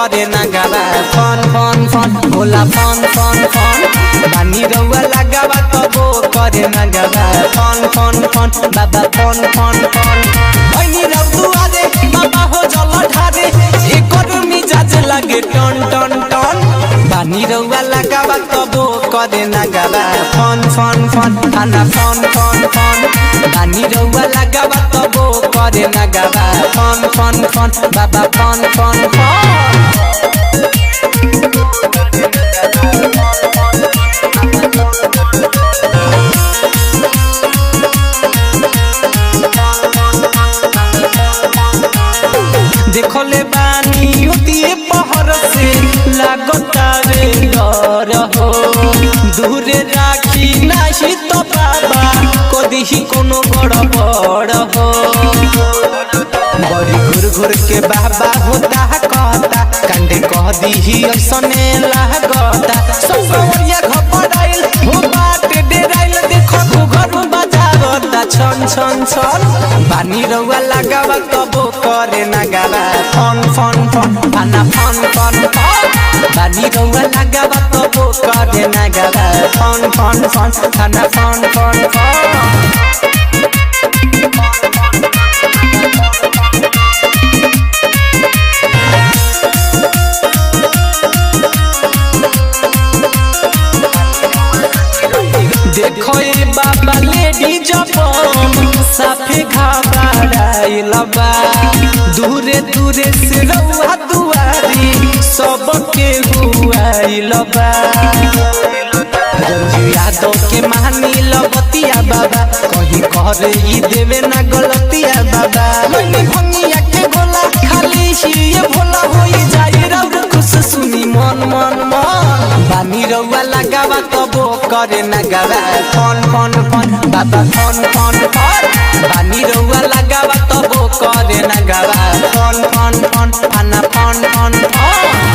करे ना गावा फन फन फन भोला फन फन फन बानी रउआ लगावा तबो करे ना गावा फन फन फन बाबा फन फन फन ऐनी रउ दुआरे बाबा हो जल ढारे एकर मिजाज लागे टन टन टन बानी रउआ लगावा तबो करे ना गावा फन फन फन खाना फन फन फन बानी रउआ लगावा तबो करे ना गावा फन फन फन बाबा फन फन फन देखले बानी उतिए पहर से लागता रे डर हो दूरे राखी नाही तो बाबा कदी कोनो गड़बड़ हो बड़ी घुर घुर के बाबा होता कहता कंडे कह दी असने लागता सबरिया घपड़ाइल हो बाटे डेराइल देखो तू घर बजावता छन छन छन बानी रउआ लगावा तबो करे ना गावा फन फन फन खाना फन फन फन बानी रउआ लगावा तबो करे ना गावा फन फन फन खाना फन फन फन देखो ये बाबा लेडी जपम साफे घबराइल बा दूरे दूरे से रउआ दुआरी सबके हुआइल बा यादव के मानी लबतिया बाबा कहीं करे ई देवे ना गलतिया बाबा मैंने भंगिया के गोला खाली ही ये भोला होई जाई रउर खुश सुनी मन मन मन बानी रउआ लगावा तबो करे ना गावा फन फन फन बाबा फन फन फन बानी रउआ लगावा तबो करे ना गावा फन फन फन खाना फन फन फन